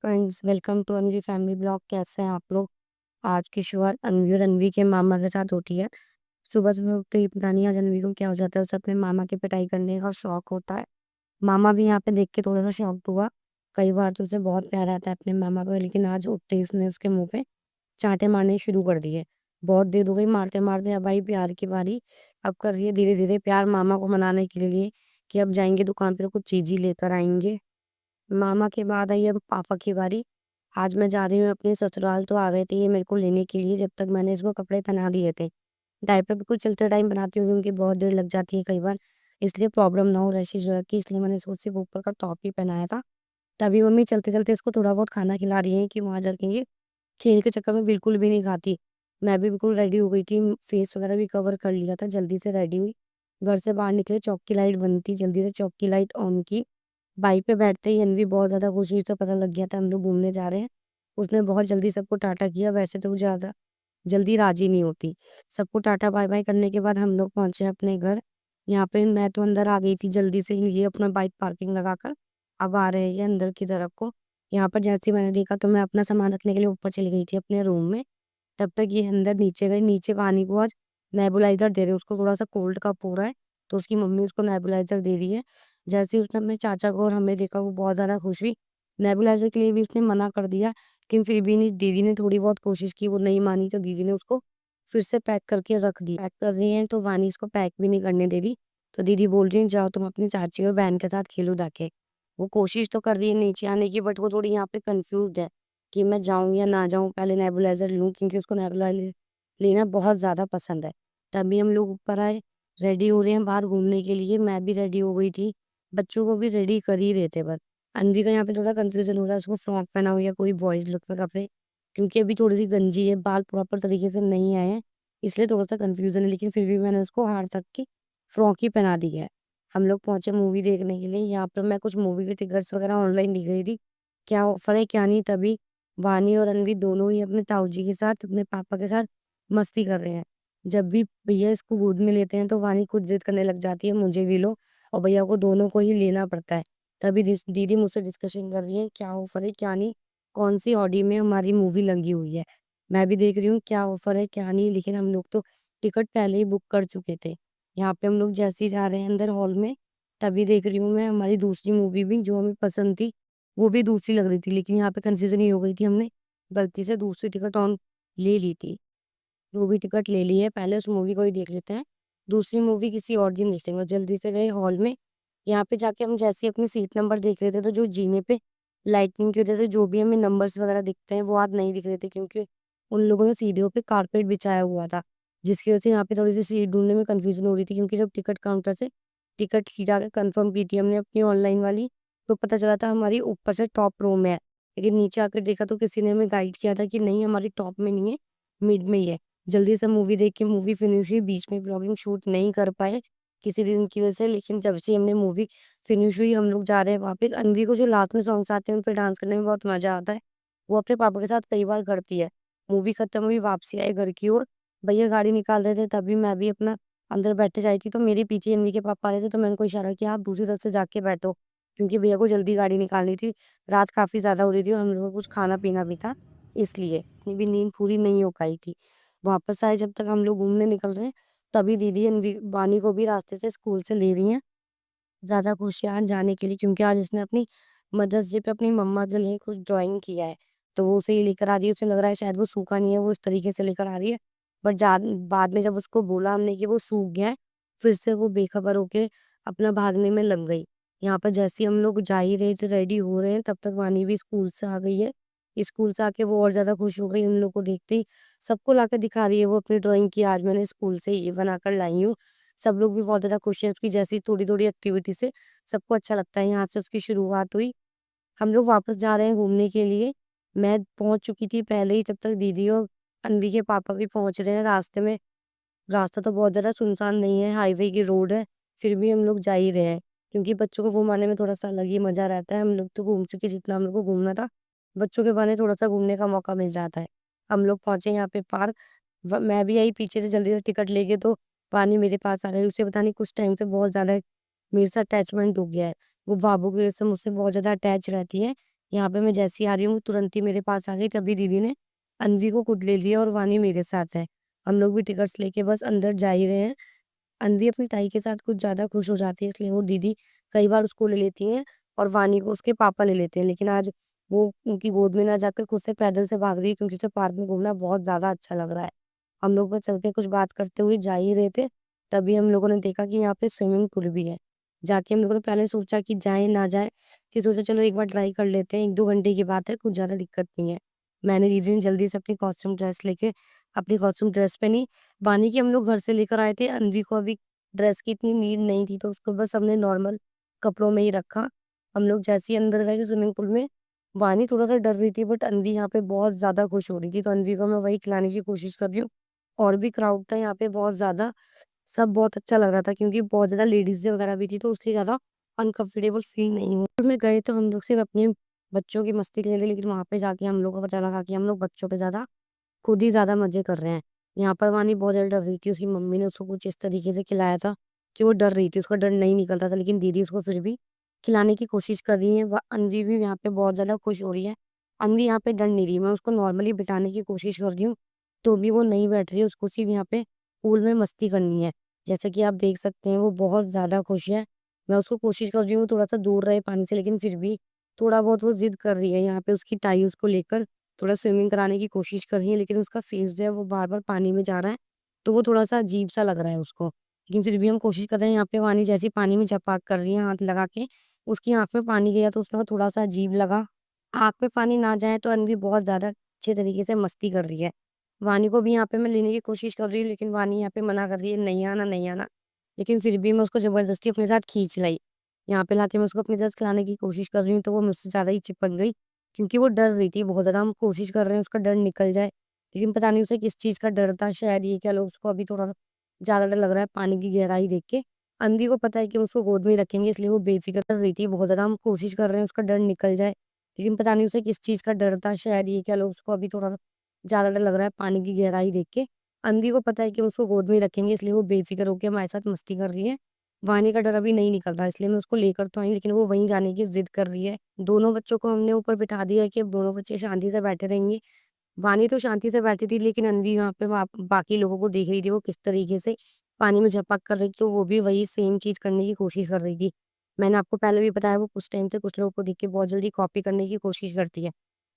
Friends, welcome to Anvi family blog. कैसे हैं आप लोग? आज की शुरुआत अनवी और अनवी के मामा के साथ होती है। सुबह सुबह उठते ही पता नहीं आज अनवी को क्या हो जाता है, उसे अपने मामा की पिटाई करने का शौक होता है। मामा भी यहाँ पे देख के थोड़ा सा शॉक्ड हुआ। कई बार तो उसे बहुत प्यार आता है अपने मामा पर, लेकिन आज उठते ही उसने उसके मुंह पे चांटे मारने शुरू कर दिए। बहुत देर हो गई मारते मारते, अब आई प्यार की बारी। अब कर रही है धीरे धीरे प्यार मामा को मनाने के लिए कि अब जाएंगे दुकान पे तो कुछ चीज ही लेकर आएंगे। मामा के बाद आई अब पापा की बारी। आज मैं जा रही हूँ अपने ससुराल, तो आ गए थे ये मेरे को लेने के लिए, जब तक मैंने इसको कपड़े पहना दिए थे। डायपर बिल्कुल चलते टाइम बनाती हूँ क्योंकि बहुत देर लग जाती है कई बार, इसलिए प्रॉब्लम ना हो रैशेज़ वगैरह की, इसलिए मैंने इसको सिर्फ़ ऊपर का टॉप ही पहनाया था। तभी मम्मी चलते-चलते इसको थोड़ा बहुत खाना खिला रही हैं कि वहाँ जाके ये खेल के चक्कर में बिल्कुल भी नहीं खाती। मैं भी बिल्कुल रेडी हो गई थी, फेस वगैरह भी कवर कर लिया था, जल्दी से रेडी हुई। घर से बाहर निकले, चौक की लाइट बंद थी, जल्दी से चौक की लाइट ऑन की। बाइक पे बैठते ही अन्वी बहुत ज़्यादा खुश हुई, उसे पता लग गया था हम लोग घूमने जा रहे हैं। उसने बहुत जल्दी सबको टाटा किया, वैसे तो वो ज़्यादा जल्दी राज़ी नहीं होती। सबको टाटा बाय-बाय करने के बाद हम लोग पहुँचे अपने घर। यहाँ पे मैं तो अंदर आ गई थी जल्दी से ही, ये अपना बाइक पार्किंग लगाकर अब आ रहे हैं ये अंदर की तरफ को। यहाँ पर जैसे ही मैंने देखा तो मैं अपना सामान रखने के लिए ऊपर चली गई थी अपने रूम में। तब तक ये अंदर नीचे गई, नीचे पानी को आज नेबुलाइज़र दे रहे हैं, उसको थोड़ा-सा कोल्ड कफ हो रहा है, तो उसकी मम्मी उसको नेबुलाइज़र दे रही है। जैसे ही उसने अपने चाचा को और हमें देखा, वो बहुत ज़्यादा खुश हुई। नेबुलाइज़र के लिए भी उसने मना कर दिया, लेकिन फिर भी नहीं, दीदी ने थोड़ी बहुत कोशिश की, वो नहीं मानी तो दीदी ने उसको फिर से पैक करके रख दी। पैक कर रही हैं तो वानी इसको पैक भी नहीं करने दे रही, तो दीदी बोल रही हैं जाओ तुम अपनी चाची और बहन के साथ खेलो जाके। वो कोशिश तो कर रही है नीचे आने की, बट वो थोड़ी यहाँ पे कन्फ्यूज़्ड है कि मैं जाऊँ या ना जाऊँ, पहले नेबुलाइज़र लूँ क्योंकि उसको नेबुलाइज़र लेना बहुत ज़्यादा पसंद है। तभी हम लोग ऊपर आए, रेडी हो रहे हैं बाहर घूमने के लिए, मैं भी रेडी हो गई थी। बच्चों को भी रेडी कर ही रहे थे बस। अन्वी का यहाँ पे थोड़ा कन्फ्यूज़न हो रहा है, उसको फ्रॉक पहना हो या कोई बॉयज़ लुक में कपड़े, क्योंकि अभी थोड़ी-सी गंजी है, बाल प्रॉपर तरीके से नहीं आए हैं, इसलिए थोड़ा-सा कन्फ्यूज़न है, लेकिन फिर भी मैंने उसको हार तक की फ्रॉक ही पहना दी है। हम लोग पहुँचे मूवी देखने के लिए, यहाँ पर मैं कुछ मूवी के टिकट्स वगैरह ऑनलाइन देख रही थी, क्या ऑफ़र है क्या नहीं, तभी वानी और अन्वी दोनों ही अपने ताऊ जी के साथ, अपने पापा के साथ मस्ती कर रहे हैं। जब भी भैया इसको गोद में लेते हैं तो वानी खुद ज़िद करने लग जाती है मुझे भी लो, और भैया को दोनों को ही लेना पड़ता है। तभी दीदी मुझसे डिस्कशन कर रही है क्या ऑफ़र है क्या नहीं, कौन-सी ऑडी में हमारी मूवी लगी हुई है। मैं भी देख रही हूँ क्या ऑफ़र है क्या नहीं, लेकिन हम लोग तो टिकट पहले ही बुक कर चुके थे। यहाँ पे हम लोग जैसे ही जा रहे हैं अंदर हॉल में, तभी देख रही हूँ मैं हमारी दूसरी मूवी भी जो हमें पसंद थी, वो भी दूसरी लग रही थी, लेकिन यहाँ पे कन्फ्यूज़न ये हो गई थी, हमने गलती से दूसरी टिकट ले ली थी। मूवी टिकट ले ली है, पहले उस मूवी को ही देख लेते हैं, दूसरी मूवी किसी और दिन देखेंगे। जल्दी से गए हॉल में, यहाँ पे जाके हम जैसे ही अपनी सीट नंबर देख रहे थे, तो जो जीने पे लाइटनिंग की वजह से जो भी हमें नंबर्स वगैरह दिखते हैं, वो आज नहीं दिख रहे थे क्योंकि उन लोगों ने सीढ़ियों पे कारपेट बिछाया हुआ था, जिसकी वजह से यहाँ पे थोड़ी-सी सीट ढूँढने में कन्फ्यूज़न हो रही थी, क्योंकि जब टिकट काउंटर से टिकट की जाके कन्फर्म की थी हमने अपनी ऑनलाइन वाली, तो पता चला था हमारी ऊपर से टॉप रो में है। लेकिन नीचे आकर देखा तो किसी ने हमें गाइड किया था कि नहीं, हमारी टॉप में नहीं है, मिड में ही है। जल्दी से मूवी देख के मूवी फिनिश हुई, बीच में व्लॉगिंग शूट नहीं कर पाए किसी रीज़न की वजह से, लेकिन जब से हमने मूवी फिनिश हुई हम लोग जा रहे हैं वापस। अन्वी को जो लास्ट में सॉन्ग्स आते हैं उन पे डांस करने में बहुत मज़ा आता है। वो अपने पापा के साथ कई बार करती है। मूवी खत्म हुई, वापसी आई घर की ओर, भैया गाड़ी निकाल रहे थे, तभी मैं भी अपना अंदर बैठने जा रही थी, तो मेरे पीछे अन्वी के पापा आ रहे थे, तो मैंने उनको इशारा किया आप दूसरी तरफ से जाके बैठो, क्योंकि भैया को जल्दी गाड़ी निकालनी थी। रात काफ़ी ज़्यादा हो रही थी और हम लोगों को कुछ खाना-पीना भी था, इसलिए इतनी भी नींद पूरी नहीं हो पाई थी। वापस आए जब तक हम लोग घूमने निकल रहे हैं, तभी दीदी अन्वी वानी को भी रास्ते से स्कूल से ले रही हैं। ज़्यादा खुश है आज जाने के लिए, क्योंकि आज उसने अपनी मदर्स डे पे अपनी मम्मा के लिए कुछ ड्राइंग किया है, तो वो उसे ये लेकर आ रही है। उसे लग रहा है शायद वो सूखा नहीं है, वो इस तरीके से लेकर आ रही है। बट बाद में जब उसको बोला हमने कि वो सूख गया है, फिर से वो बेखबर होके अपना भागने में लग गई। यहाँ पर जैसे ही हम लोग जा ही रहे थे, रेडी हो रहे हैं, तब तक वानी भी स्कूल से आ गई है। स्कूल से आके वो और ज़्यादा खुश हो गई उन लोग को देखते ही। सबको लाकर दिखा रही है वो अपनी ड्राइंग की, आज मैंने स्कूल से ये बनाकर लाई हूँ। सब लोग भी बहुत ज़्यादा खुश हैं उसकी जैसी थोड़ी-थोड़ी एक्टिविटी से, सबको अच्छा लगता है। यहाँ से उसकी शुरुआत हुई। हम लोग वापस जा रहे हैं घूमने के लिए। मैं पहुँच चुकी थी पहले ही, तब तक दीदी और अन्वी के पापा भी पहुँच रहे हैं। रास्ते में रास्ता तो बहुत ज़्यादा सुनसान नहीं है, हाईवे की रोड है, फिर भी हम लोग जा ही रहे हैं, क्योंकि बच्चों को घुमाने में थोड़ा-सा अलग ही मज़ा रहता है। हम लोग तो घूम चुके जितना हम लोग को घूमना था, बच्चों के बहाने थोड़ा-सा घूमने का मौका मिल जाता है। हम लोग पहुँचे यहाँ पे पार्क, मैं भी आई पीछे से जल्दी से टिकट लेके, तो पानी मेरे पास आ गई। उसे पता नहीं कुछ टाइम से बहुत ज़्यादा मेरे से अटैचमेंट हो गया है। वो बाबू की वजह से मुझसे बहुत ज़्यादा अटैच रहती है, यहाँ पे मैं जैसे ही आ रही हूँ, तुरंत ही मेरे पास आ गई, तभी दीदी ने अन्वी को खुद ले लिया और वानी मेरे साथ है। हम लोग भी टिकट्स लेके बस अंदर जा ही रहे हैं। अन्वी अपनी ताई के साथ कुछ ज़्यादा खुश हो जाती है, इसलिए वो दीदी कई बार उसको ले लेती हैं और वानी को उसके पापा ले लेते हैं। लेकिन आज वो उनकी गोद में ना जाकर खुद से पैदल से भाग रही है, क्योंकि उसे पार्क में घूमना बहुत ज़्यादा अच्छा लग रहा है। हम लोग बस चल के कुछ बात करते हुए जा ही रहे थे, तभी हम लोगों ने देखा कि यहाँ पे स्विमिंग पूल भी है। जाके हम लोगों ने पहले सोचा कि जाएँ, ना जाएँ, फिर सोचा चलो एक बार ट्राई कर लेते हैं, 1-2 घंटे की बात है, कुछ ज़्यादा दिक्कत नहीं है। मैंने दीदी ने जल्दी से अपनी कॉस्ट्यूम ड्रेस लेके अपनी कॉस्ट्यूम ड्रेस पहनी। बानी की हम लोग घर से लेकर आए थे, अन्वी को अभी ड्रेस की इतनी नीड नहीं थी, तो उसको बस हमने नॉर्मल कपड़ों में ही रखा। हम लोग जैसे ही अंदर गए स्विमिंग पूल में, वानी थोड़ा-सा डर रही थी, बट अन्वी यहाँ पे बहुत ज़्यादा खुश हो रही थी, तो अन्वी को मैं वही खिलाने की कोशिश कर रही हूँ। और भी क्राउड था यहाँ पे बहुत ज़्यादा, सब बहुत अच्छा लग रहा था, क्योंकि बहुत ज़्यादा लेडीज़ वगैरह भी थी, तो इसलिए ज़्यादा अनकंफर्टेबल फ़ील नहीं हुआ। में गए तो हम लोग सिर्फ अपने बच्चों की मस्ती के लिए, लेकिन वहाँ पे जाके हम लोग को पता लगा कि हम लोग बच्चों पे ज़्यादा खुद ही ज़्यादा मज़े कर रहे हैं। यहाँ पर वानी बहुत ज़्यादा डर रही थी, उसकी मम्मी ने उसको कुछ इस तरीके से खिलाया था कि वो डर रही थी, उसका डर नहीं निकल रहा था, लेकिन दीदी उसको फिर भी खिलाने की कोशिश कर रही है। अन्वी भी यहाँ पे बहुत ज़्यादा खुश हो रही है। अन्वी यहाँ पे डर नहीं रही है, मैं उसको नॉर्मली बिठाने की कोशिश कर रही हूँ, तो भी वो नहीं बैठ रही है, उसको सिर्फ यहाँ पे पूल में मस्ती करनी है। जैसा कि आप देख सकते हैं, वो बहुत ज़्यादा खुश है। मैं उसको कोशिश कर रही हूँ थोड़ा-सा दूर रहे पानी से, लेकिन फिर भी थोड़ा बहुत वो ज़िद कर रही है। यहाँ पे उसकी ताई उसको लेकर थोड़ा स्विमिंग कराने की कोशिश कर रही है, लेकिन उसका फेस जो है वो बार-बार पानी में जा रहा है, तो वो थोड़ा-सा अजीब-सा लग रहा है उसको। लेकिन फिर भी हम कोशिश कर रहे हैं, यहाँ पे वानी जैसे ही पानी में झपाक कर रही है हाथ लगा के, उसकी आँख में पानी गया तो उसको थोड़ा-सा अजीब लगा। आँख में पानी ना जाए तो अन्वी बहुत ज़्यादा अच्छे तरीके से मस्ती कर रही है। वानी को भी यहाँ पे मैं लेने की कोशिश कर रही हूँ, लेकिन वानी यहाँ पे मना कर रही है, नहीं आना, नहीं आना। लेकिन फिर भी मैं उसको ज़बरदस्ती अपने साथ खींच लाई। यहाँ पे लाके मैं उसको अपनी तरफ खिलाने की कोशिश कर रही हूँ, तो वो मुझसे ज़्यादा ही चिपक गई, क्योंकि वो डर रही थी बहुत ज़्यादा। हम कोशिश कर रहे हैं उसका डर निकल जाए, लेकिन पता नहीं उसे किस चीज़ का डर था, शायद ये कह लो उसको अभी थोड़ा ज़्यादा डर लग रहा है पानी की गहराई देख के। अन्वी को पता है कि हम उसको गोद में ही रखेंगे, इसलिए वो बेफ़िक्र रही थी बहुत ज़्यादा। हम कोशिश कर रहे हैं उसका डर निकल जाए, लेकिन पता नहीं उसे किस चीज़ का डर था, शायद ये कह लो उसको अभी थोड़ा ज़्यादा डर लग रहा है पानी की गहराई देख के। अन्वी को पता है कि हम उसको गोद में ही रखेंगे, इसलिए वो बेफ़िक्र होके हमारे साथ मस्ती कर रही है। वानी का डर अभी नहीं निकल रहा है, इसलिए मैं उसको लेकर तो आई, लेकिन वो वहीं जाने की ज़िद कर रही है। दोनों बच्चों को हमने ऊपर बिठा दिया है कि अब दोनों बच्चे शांति से बैठे रहेंगे। वानी तो शांति से बैठी थी, लेकिन अन्वी वहाँ पे बाकी लोगों को देख रही थी, वो किस तरीके से पानी में झपक कर रही थी, तो वो भी वही सेम चीज़ करने की कोशिश कर रही थी। मैंने आपको पहले भी बताया, वो कुछ टाइम से कुछ लोगों को देख के बहुत जल्दी कॉपी करने की कोशिश करती है।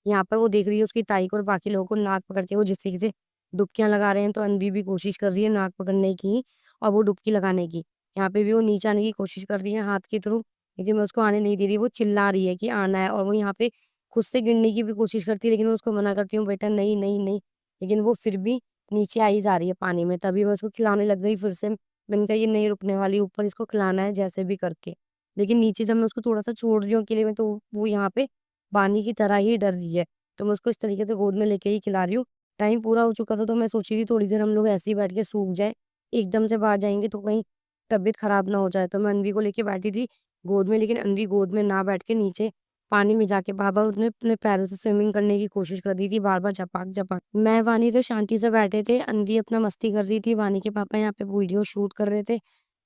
यहाँ पर वो देख रही है उसकी ताई को और बाकी लोगों को नाक पकड़ के वो जिस तरीके से डुबकियाँ लगा रहे हैं, तो अन्वी भी कोशिश कर रही है नाक पकड़ने की और वो डुबकी लगाने की। यहाँ पे भी वो नीचे आने की कोशिश कर रही है हाथ के थ्रू, लेकिन मैं उसको आने नहीं दे रही, वो चिल्ला रही है कि आना है, और वो यहाँ पे खुद से गिरने की भी कोशिश करती है, लेकिन मैं उसको मना करती हूँ, बेटा नहीं, नहीं, नहीं। लेकिन वो फिर भी नीचे आ ही जा रही है पानी में, तभी मैं उसको खिलाने लग गई फिर से। मैंने कहा ये नहीं रुकने वाली, ऊपर इसको खिलाना है जैसे भी करके। लेकिन नीचे जब मैं उसको थोड़ा-सा छोड़ रही हूँ अकेले में, तो वो यहाँ पे पानी की तरह ही डर रही है। तो मैं उसको इस तरीके से गोद में लेके ही खिला रही हूँ। टाइम पूरा हो चुका था, तो मैं सोची थी थोड़ी देर हम लोग ऐसे ही बैठ के सूख जाएँ, एकदम से बाहर जाएँगे तो कहीं तबीयत खराब ना हो जाए। तो मैं अन्वी को लेके बैठी थी गोद में, लेकिन अन्वी गोद में ना बैठ के नीचे पानी में जाके बार-बार उसने अपने पैरों से स्विमिंग करने की कोशिश कर रही थी, बार-बार झपाक-झपाक। मैं, वानी तो शांति से बैठे थे, अन्वी अपना मस्ती कर रही थी, वानी के पापा यहाँ पे वीडियो शूट कर रहे थे।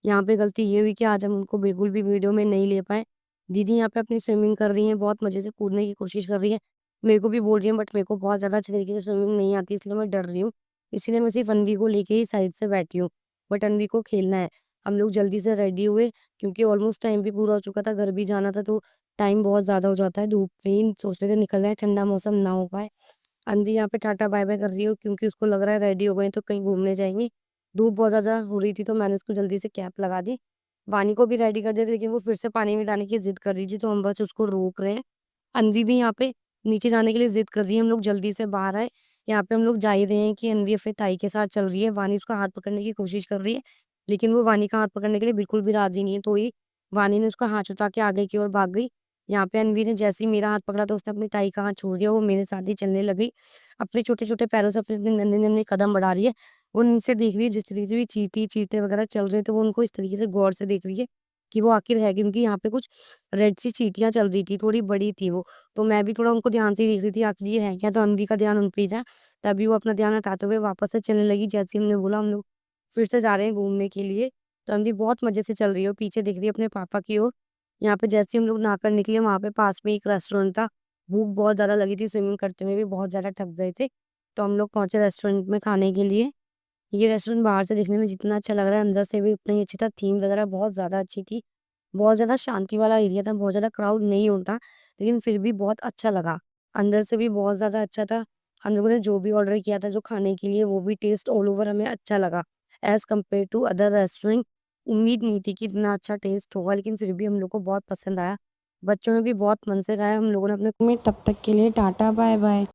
यहाँ पे गलती ये हुई कि आज हम उनको बिल्कुल भी वीडियो में नहीं ले पाए। दीदी यहाँ पे अपनी स्विमिंग कर रही हैं, बहुत मज़े से कूदने की कोशिश कर रही हैं। मेरे को भी बोल रही हैं, बट मेरे को बहुत ज़्यादा अच्छे तरीके से स्विमिंग नहीं आती, इसलिए मैं डर रही हूँ। इसीलिए मैं सिर्फ़ अन्वी को लेके ही साइड से बैठी हूँ, बट अन्वी को खेलना है। हम लोग जल्दी से रेडी हुए, क्योंकि ऑलमोस्ट टाइम भी पूरा हो चुका था, घर भी जाना था, तो टाइम बहुत ज़्यादा हो जाता है, धूप में ही सोच रहे थे निकल जाए, ठंडा मौसम ना हो पाए। अंधी यहाँ पे टाटा बाय-बाय कर रही है, क्योंकि उसको लग रहा है रेडी हो गए हैं तो कहीं घूमने जाएँगे। धूप बहुत ज़्यादा हो रही थी, तो मैंने उसको जल्दी से कैप लगा दी। वानी को भी रेडी कर दिया था, लेकिन वो फिर से पानी में जाने की ज़िद कर रही थी, तो हम बस उसको रोक रहे हैं। अन्वी भी यहाँ पे नीचे जाने के लिए ज़िद कर रही है, हम लोग जल्दी से बाहर आए। यहाँ पे हम लोग जा ही रहे हैं कि अन्वी अपनी ताई के साथ चल रही है, वानी उसका हाथ पकड़ने की कोशिश कर रही है, लेकिन वो वानी का हाथ पकड़ने के लिए बिल्कुल भी राज़ी नहीं है, तो ही वानी ने उसका हाथ छुटा के आगे की ओर भाग गई। यहाँ पे अन्वी ने जैसे ही मेरा हाथ पकड़ा, तो उसने अपनी ताई का हाथ छोड़ दिया, वो मेरे साथ ही चलने लगी। अपने छोटे-छोटे पैरों से अपने-अपने नन्हे-नन्हे कदम बढ़ा रही है। वो नीचे देख रही है, जिस तरीके से भी चींटी, चीते वगैरह चल रहे थे, वो उनको इस तरीके से गौर से देख रही है कि वो आखिर है, क्योंकि यहाँ पे कुछ रेड सी चींटियाँ चल रही थी, थोड़ी बड़ी थी वो। तो मैं भी थोड़ा उनको ध्यान से ही देख रही थी, आखिर ये है क्या? तो अन्वी का ध्यान उन पे ही था। तभी वो अपना ध्यान हटाते हुए वापस से चलने लगी। जैसे ही हमने बोला, हम लोग फिर से जा रहे हैं घूमने के लिए, तो अन्वी बहुत मज़े से चल रही है और पीछे देख रही है अपने पापा की ओर। यहाँ पे जैसे ही हम लोग नहाकर निकले, वहाँ पे पास में एक रेस्टोरेंट था, भूख बहुत ज़्यादा लगी थी, स्विमिंग करते हुए भी बहुत ज़्यादा थक गए थे। तो हम लोग पहुँचे रेस्टोरेंट में खाने के लिए। ये रेस्टोरेंट बाहर से दिखने में जितना अच्छा लग रहा है, अंदर से भी उतना ही अच्छा था। थीम वगैरह बहुत ज़्यादा अच्छी थी। बहुत ज़्यादा शांति वाला एरिया था, बहुत ज़्यादा क्राउड नहीं होता, लेकिन फिर भी बहुत अच्छा लगा। अंदर से भी बहुत ज़्यादा अच्छा था। हम लोगों ने जो भी ऑर्डर किया था जो खाने के लिए, वो भी टेस्ट ऑल ओवर हमें अच्छा लगा। As compared to other restaurant, उम्मीद नहीं थी कि इतना अच्छा टेस्ट होगा, लेकिन फिर भी हम लोग को बहुत पसंद आया। बच्चों ने भी बहुत मन से खाया। हम लोगों ने अपने में तब तक के लिए टाटा बाय बाय।